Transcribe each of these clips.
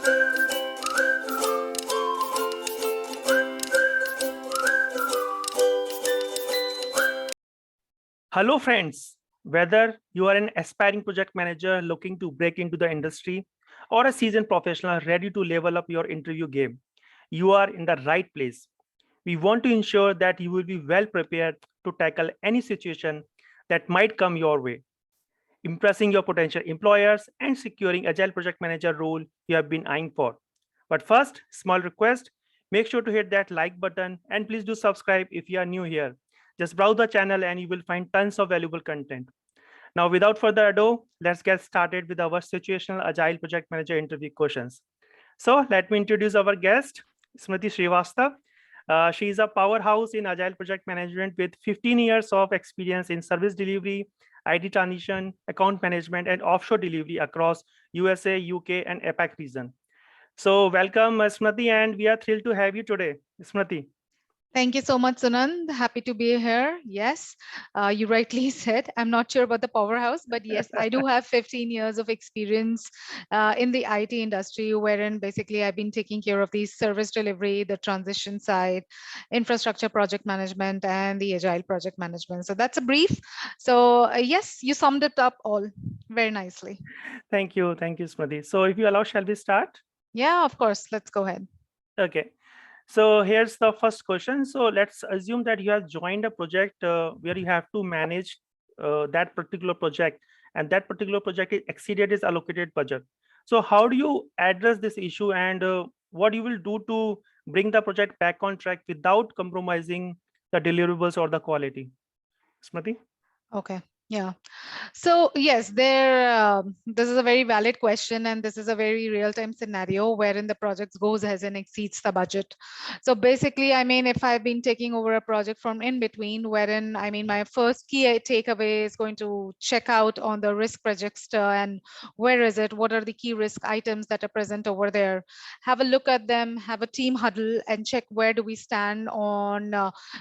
Hello, friends. Whether you are an aspiring project manager looking to break into the industry or a seasoned professional ready to level up your interview game, you are in the right place. We want to ensure that you will be well prepared to tackle any situation that might come your way, impressing your potential employers and securing agile project manager role you have been eyeing for. But first, small request, make sure to hit that like button and please do subscribe if you are new here. Just browse the channel and you will find tons of valuable content. Now, without further ado, let's get started with our situational agile project manager interview questions. So let me introduce our guest, Smrati Srivastava. She is a powerhouse in agile project management with 15 years of experience in service delivery, IT transition, account management, and offshore delivery across USA, UK, and APAC region. So welcome, Smrati, and we are thrilled to have you today, Smrati. Thank you so much, Sunand. Happy to be here. Yes, you rightly said, I'm not sure about the powerhouse, but yes, I do have 15 years of experience in the IT industry, wherein basically I've been taking care of the service delivery, the transition side, infrastructure project management, and the agile project management. So that's a brief. So yes, you summed it up all very nicely. Thank you, Smrati. So if you allow, shall we start? Yeah, of course. Let's go ahead. Okay. So here's the first question. So let's assume that you have joined a project where you have to manage that particular project, and that particular project is exceeded its allocated budget. So how do you address this issue, and what you will do to bring the project back on track without compromising the deliverables or the quality? Smriti? Okay. Yeah. So yes, this is a very valid question, and this is a very real-time scenario wherein the project goes ahead and exceeds the budget. So basically, I mean, if I've been taking over a project from in between, wherein I mean, my first key takeaway is going to check out on the risk register and where is it, what are the key risk items that are present over there. Have a look at them, have a team huddle, and check where do we stand on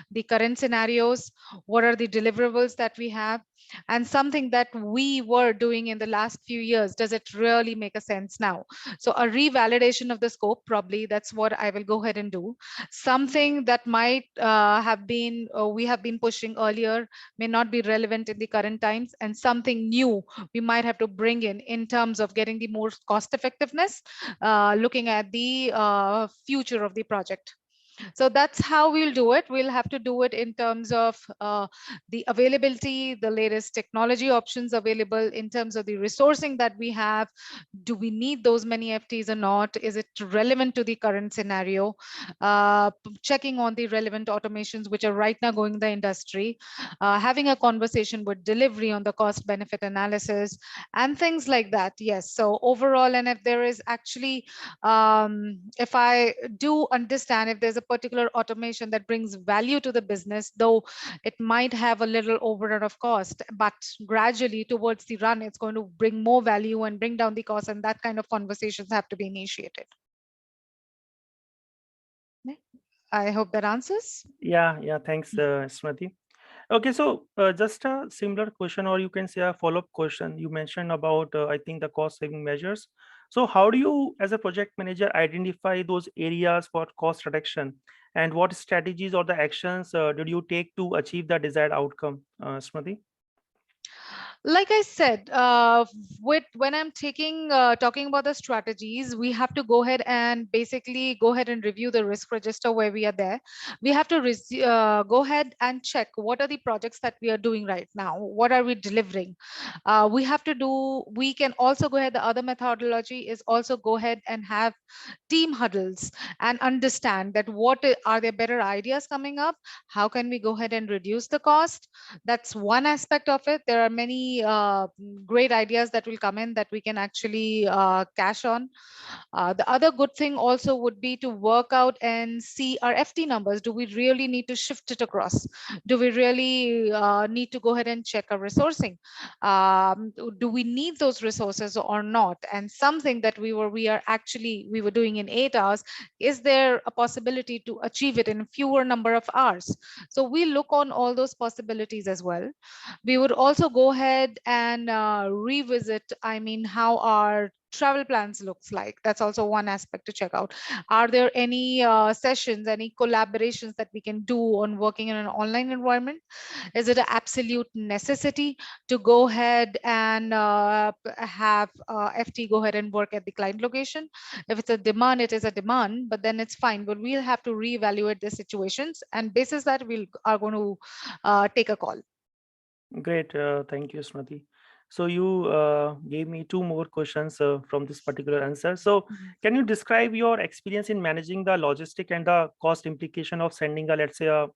the current scenarios, what are the deliverables that we have, and something that we were doing in the last few years, does it really make a sense now? So a revalidation of the scope, probably that's what I will go ahead and do. Something that might have been we have been pushing earlier may not be relevant in the current times, and something new we might have to bring in terms of getting the more cost effectiveness, looking at the future of the project. So that's how we'll do it. We'll have to do it in terms of the availability, the latest technology options available, in terms of the resourcing that we have. Do we need those many FTs or not? Is it relevant to the current scenario? Checking on the relevant automations which are right now going in the industry, having a conversation with delivery on the cost benefit analysis and things like that. Yes. So overall, and if there is actually, if I do understand if there's a particular automation that brings value to the business, though it might have a little overrun of cost, but gradually towards the run, it's going to bring more value and bring down the cost, and that kind of conversations have to be initiated. I hope that answers. Yeah, thanks, Smriti. Okay, so just a similar question, or you can say a follow-up question. You mentioned about, I think, the cost-saving measures. So how do you, as a project manager, identify those areas for cost reduction? And what strategies or the actions did you take to achieve the desired outcome, Smriti? Like I said, when I'm talking about the strategies, we have to go ahead and basically go ahead and review the risk register where we are there. We have to go ahead and check what are the projects that we are doing right now. What are we delivering? We can also go ahead. The other methodology is also go ahead and have team huddles and understand that are there better ideas coming up? How can we go ahead and reduce the cost? That's one aspect of it. There are many great ideas that will come in that we can actually cash on. The other good thing also would be to work out and see our FT numbers. Do we really need to shift it across? Do we really need to go ahead and check our resourcing? Do we need those resources or not? And something that we were doing in 8 hours, is there a possibility to achieve it in fewer number of hours? So we look on all those possibilities as well. We would also go ahead and revisit, I mean, how our travel plans looks like. That's also one aspect to check out. Are there any sessions, any collaborations that we can do on working in an online environment? Is it an absolute necessity to go ahead and have FT go ahead and work at the client location? If it's a demand, it is a demand, but then it's fine. But we'll have to reevaluate the situations, and basis that we are going to take a call. Great. Thank you, Smriti. So you gave me two more questions from this particular answer. So Mhm. can you describe your experience in managing the logistic and the cost implication of sending a, let's say, a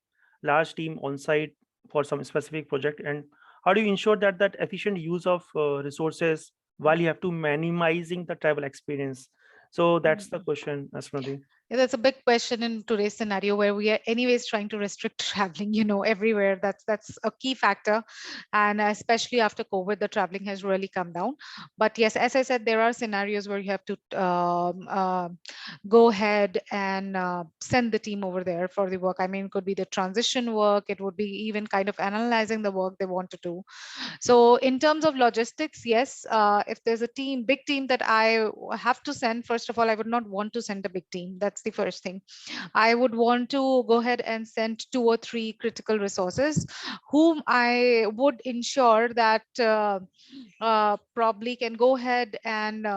large team on site for some specific project, and how do you ensure that that efficient use of resources while you have to minimizing the travel experience? So that's the Mhm. question, Smriti. Yeah, that's a big question in today's scenario where we are anyways trying to restrict traveling, everywhere. That's a key factor. And especially after COVID, the traveling has really come down. But yes, as I said, there are scenarios where you have to go ahead and send the team over there for the work. I mean, it could be the transition work, it would be even kind of analyzing the work they want to do. So in terms of logistics, yes, if there's a team, big team that I have to send, first of all, I would not want to send a big team. That's the first thing. I would want to go ahead and send 2 or 3 critical resources whom I would ensure that probably can go ahead and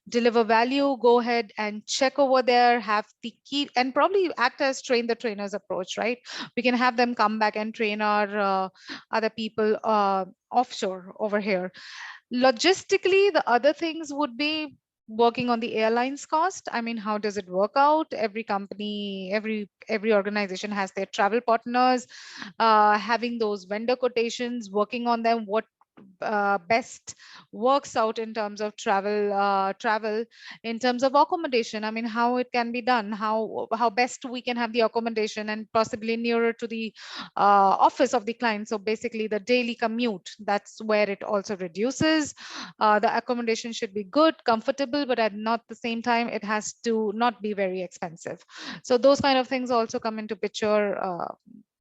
deliver value, go ahead and check over there, have the key, and probably act as train the trainers approach, right? We can have them come back and train our other people offshore over here. Logistically, the other things would be working on the airlines cost. I mean, how does it work out? Every company, every organization has their travel partners, having those vendor quotations, working on them, what best works out in terms of travel in terms of accommodation. I mean, how it can be done, how best we can have the accommodation and possibly nearer to the office of the client. So basically the daily commute, that's where it also reduces. The accommodation should be good, comfortable, but at not the same time it has to not be very expensive. So those kind of things also come into picture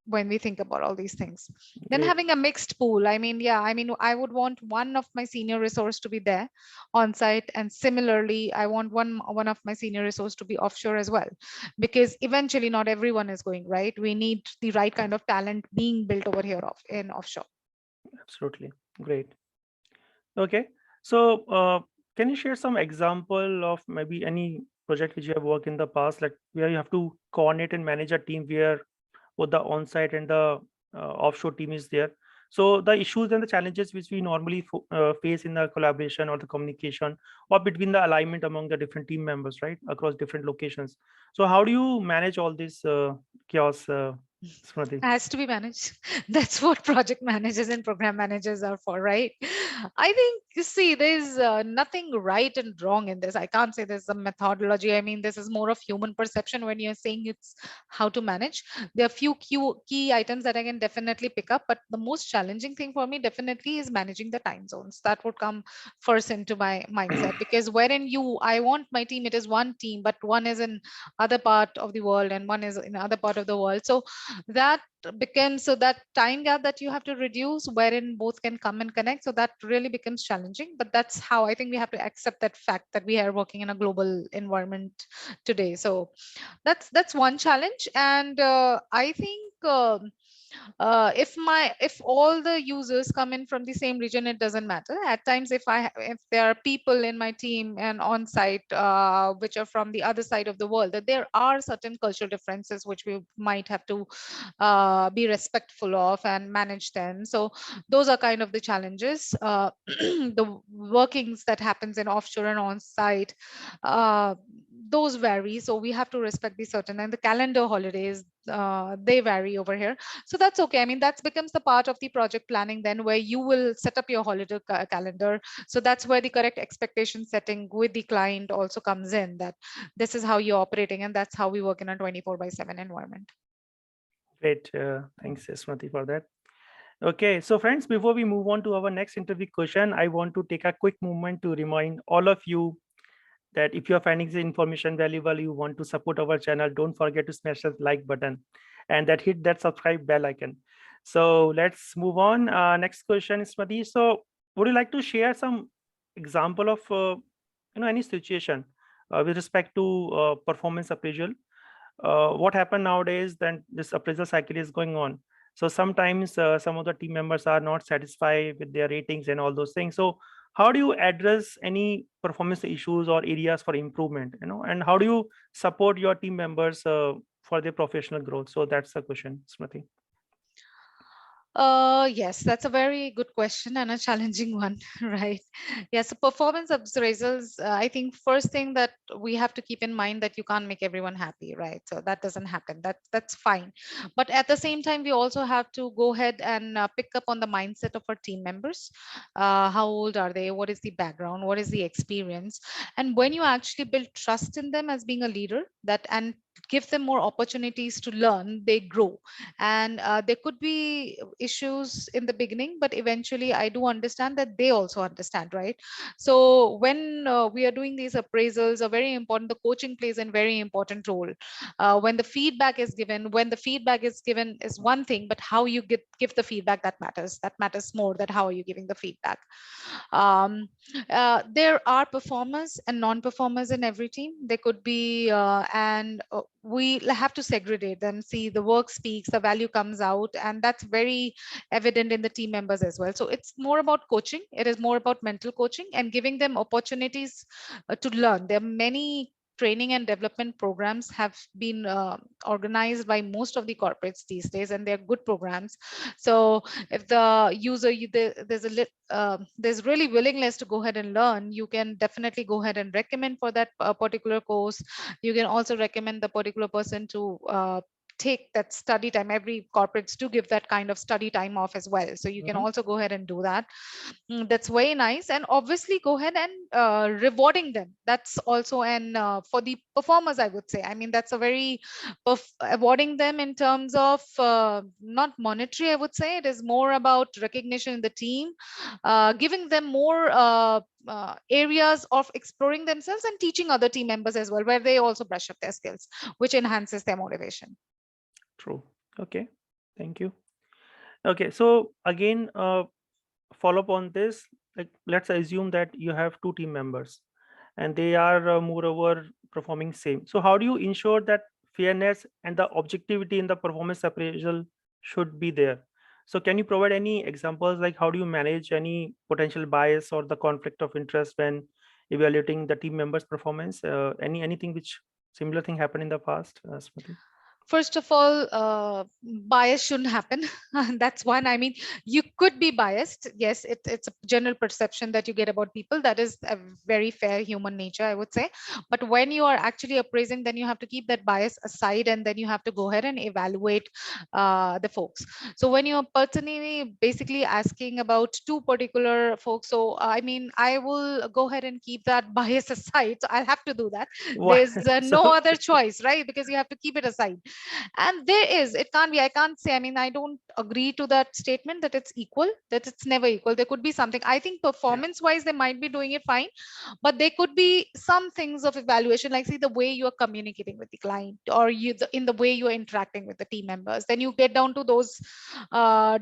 when we think about all these things. Then Great. having a mixed pool, I mean, yeah, I mean, I would want one of my senior resource to be there on site, and similarly I want one of my senior resource to be offshore as well, because eventually not everyone is going, right? We need the right kind of talent being built over here in offshore. Absolutely. Great. Okay. So, can you share some example of maybe any project which you have worked in the past, like where you have to coordinate and manage a team where both the on-site and the offshore team is there? So the issues and the challenges which we normally face in the collaboration or the communication or between the alignment among the different team members, right, across different locations. So how do you manage all this chaos, Smriti? Has to be managed. That's what project managers and program managers are for, right? I think, you see, there's nothing right and wrong in this. I can't say there's a methodology. I mean, this is more of human perception when you're saying it's how to manage. There are few key items that I can definitely pick up, but the most challenging thing for me definitely is managing the time zones. That would come first into my mindset, because wherein I want my team, it is one team, but one is in other part of the world and one is in other part of the world. So that becomes, so that time gap that you have to reduce wherein both can come and connect, so that really becomes challenging. But that's how I think we have to accept that fact that we are working in a global environment today. So that's one challenge. And I think if all the users come in from the same region, it doesn't matter. At times, if there are people in my team and on site which are from the other side of the world, that there are certain cultural differences which we might have to be respectful of and manage them. So those are kind of the challenges. The workings that happens in offshore and on site, uh, those vary, so we have to respect the certain, and the calendar holidays, they vary over here. So that's okay. I mean, that becomes the part of the project planning then, where you will set up your holiday calendar. So that's where the correct expectation setting with the client also comes in, that this is how you're operating, and that's how we work in a 24/7 environment. Great. Thanks, Smriti, for that. Okay, so friends, before we move on to our next interview question, I want to take a quick moment to remind all of you that if you are finding the information valuable, you want to support our channel, don't forget to smash the like button and that hit that subscribe bell icon. So let's move on. Next question is Smriti. So would you like to share some example of any situation with respect to performance appraisal. What happened nowadays, then this appraisal cycle is going on. So sometimes some of the team members are not satisfied with their ratings and all those things. So how do you address any performance issues or areas for improvement, and how do you support your team members for their professional growth? So that's the question, Smriti. Yes, that's a very good question and a challenging one, right? Yes, so performance appraisals, I think first thing that we have to keep in mind that you can't make everyone happy, right? So that doesn't happen. That's fine. But at the same time, we also have to go ahead and pick up on the mindset of our team members. How old are they? What is the background? What is the experience? And when you actually build trust in them as being a leader, that and give them more opportunities to learn, they grow. And there could be issues in the beginning, but eventually I do understand that they also understand, right? So when we are doing these appraisals are very important, the coaching plays a very important role. When the feedback is given, when the feedback is given is one thing, but how you give the feedback, that matters more, that how are you giving the feedback. um, there are performers and non-performers in every team. There could be and we have to segregate them. See, the work speaks, the value comes out, and that's very evident in the team members as well. So it's more about coaching, it is more about mental coaching and giving them opportunities to learn. There are many training and development programs have been organized by most of the corporates these days, and they're good programs. So if the user there's really willingness to go ahead and learn, you can definitely go ahead and recommend for that particular course. You can also recommend the particular person to take that study time. Every corporates do give that kind of study time off as well, so you can Mhm. also go ahead and do that. That's very nice. And obviously go ahead and rewarding them, that's also an for the performers, I would say. I mean, that's a very awarding them in terms of not monetary, I would say. It is more about recognition in the team, giving them more areas of exploring themselves and teaching other team members as well, where they also brush up their skills, which enhances their motivation. True. Okay, thank you. Okay, so again, follow up on this. Like, let's assume that you have two team members and they are moreover performing same. So how do you ensure that fairness and the objectivity in the performance appraisal should be there? So can you provide any examples, like how do you manage any potential bias or the conflict of interest when evaluating the team members performance? Anything which similar thing happened in the past, Smriti? First of all, bias shouldn't happen. That's one. I mean, you could be biased. Yes, it's a general perception that you get about people. That is a very fair human nature, I would say. But when you are actually appraising, then you have to keep that bias aside, and then you have to go ahead and evaluate the folks. So when you're personally basically asking about two particular folks, so I mean, I will go ahead and keep that bias aside. So I'll have to do that. Why? There's So no other choice, right? Because you have to keep it aside. And there is, it can't be, I can't say, I mean, I don't agree to that statement that it's equal, that it's never equal. There could be something, I think yeah. performance wise they might be doing it fine, but there could be some things of evaluation, like see the way you are communicating with the client, or in the way you are interacting with the team members. Then you get down to those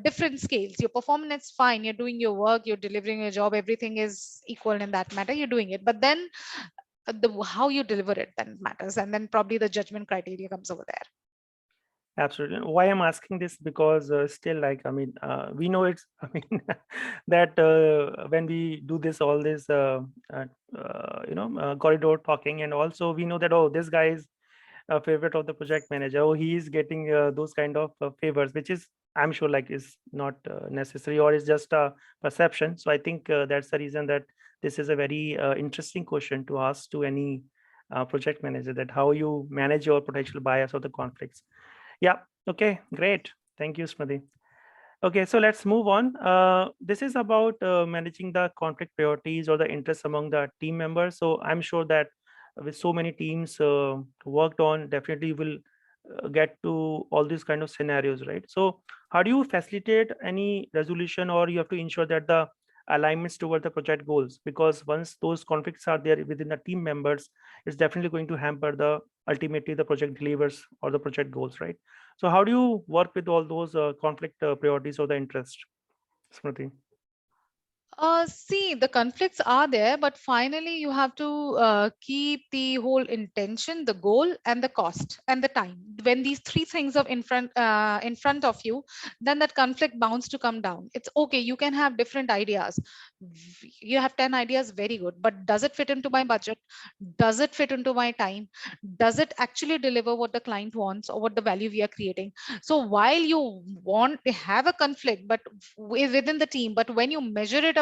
different scales. Your performance is fine, you're doing your work, you're delivering your job, everything is equal in that matter, you're doing it. But then how you deliver it then matters, and then probably the judgment criteria comes over there. Absolutely. Why I'm asking this, because still, like, I mean, we know it's, I mean, that when we do this, all this, corridor talking, and also we know that, oh, this guy is a favorite of the project manager. Oh, he is getting those kind of favors, which is, I'm sure, like, is not necessary, or is just a perception. So I think that's the reason that this is a very interesting question to ask to any project manager, that how you manage your potential bias or the conflicts. Yeah. Okay. Great. Thank you, Smriti. Okay, so let's move on. This is about managing the conflict priorities or the interests among the team members. So I'm sure that with so many teams worked on, definitely will get to all these kind of scenarios, right? So how do you facilitate any resolution, or you have to ensure that the alignments toward the project goals? Because once those conflicts are there within the team members, it's definitely going to hamper the ultimately the project delivers or the project goals, right? So how do you work with all those conflict priorities or the interest, Smriti? See, the conflicts are there, but finally you have to keep the whole intention, the goal, and the cost and the time. When these three things are in front of you, then that conflict bounds to come down. It's okay. You can have different ideas. You have 10 ideas, very good. But does it fit into my budget? Does it fit into my time? Does it actually deliver what the client wants or what the value we are creating? So while you want to have a conflict, but within the team, but when you measure it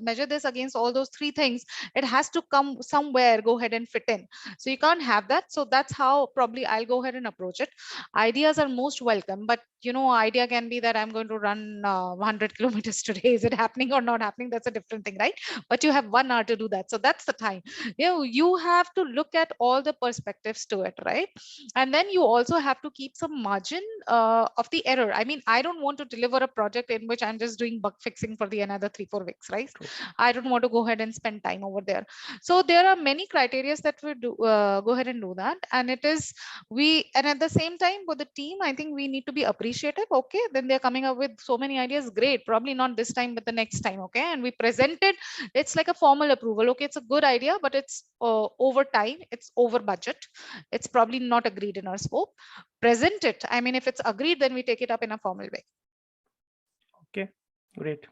measure this against all those three things, it has to come somewhere, go ahead and fit in. So you can't have that. So that's how probably I'll go ahead and approach it. Ideas are most welcome, but idea can be that I'm going to run 100 kilometers today. Is it happening or not happening? That's a different thing, right? But you have 1 hour to do that, so that's the time. You have to look at all the perspectives to it, right? And then you also have to keep some margin of the error. I mean, I don't want to deliver a project in which I'm just doing bug fixing for the another 3-4 weeks, right? I don't want to go ahead and spend time over there. So there are many criteria that we do go ahead and do that. And it is and at the same time for the team, I think we need to be appreciative. Okay, then they're coming up with so many ideas, great, probably not this time but the next time. Okay, and we present it, it's like a formal approval. Okay, it's a good idea, but it's over time, it's over budget, it's probably not agreed in our scope. Present it. I mean, if it's agreed, then we take it up in a formal way. Okay, great.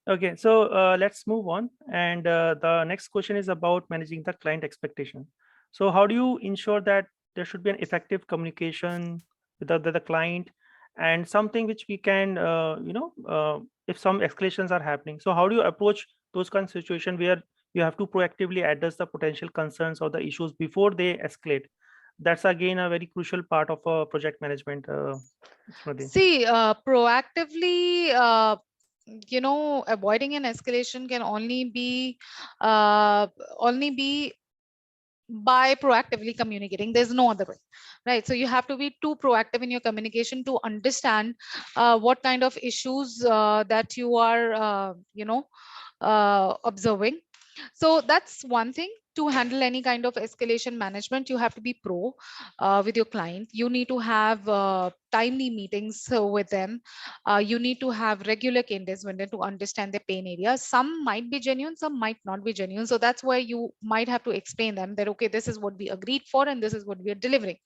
Okay, so let's move on. And the next question is about managing the client expectation. So how do you ensure that there should be an effective communication with the client, and something which we can, if some escalations are happening. So how do you approach those kind of situation where you have to proactively address the potential concerns or the issues before they escalate? That's again a very crucial part of project management, Smriti. See, proactively, avoiding an escalation can only be by proactively communicating. There's no other way, right? So you have to be too proactive in your communication to understand what kind of issues that you are observing. So that's one thing. To handle any kind of escalation management, you have to be pro with your client. You need to have timely meetings with them. You need to have regular cadence with them to understand their pain areas. Some might be genuine, some might not be genuine. So that's why you might have to explain them that, okay, this is what we agreed for and this is what we are delivering.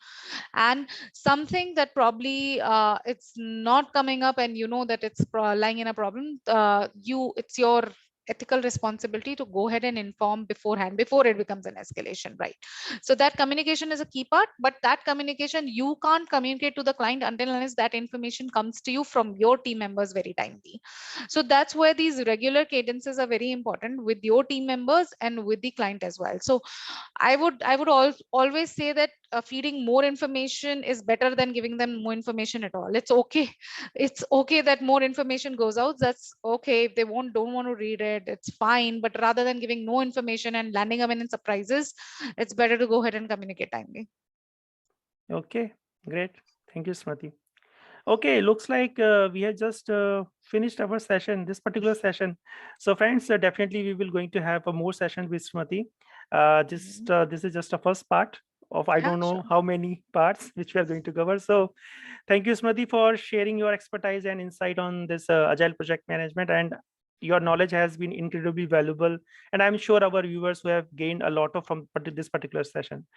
And something that probably it's not coming up and you know that it's lying in a problem, it's your ethical responsibility to go ahead and inform beforehand before it becomes an escalation, right? So that communication is a key part, but that communication you can't communicate to the client until unless that information comes to you from your team members very timely. So that's where these regular cadences are very important with your team members and with the client as well. So I would always say that feeding more information is better than giving them more information at all. It's okay. It's okay that more information goes out. That's okay. If they don't want to read it, it's fine. But rather than giving no information and landing them in surprises, it's better to go ahead and communicate timely. Okay, great. Thank you, Smriti. Okay, looks like we have just finished our session, this particular session. So friends, definitely we will going to have a more session with Smriti. This is just a first part of I Yeah, don't know sure. how many parts which we are going to cover. So thank you, Smriti, for sharing your expertise and insight on this agile project management. And your knowledge has been incredibly valuable. And I'm sure our viewers who have gained a lot of from this particular session.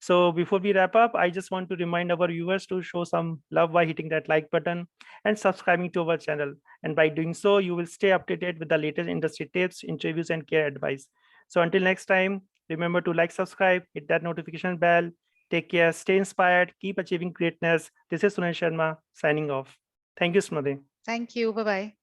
So before we wrap up, I just want to remind our viewers to show some love by hitting that like button and subscribing to our channel. And by doing so, you will stay updated with the latest industry tips, interviews, and care advice. So until next time, remember to like, subscribe, hit that notification bell. Take care, stay inspired, keep achieving greatness. This is Sunil Sharma signing off. Thank you, Smriti. Thank you. Bye-bye.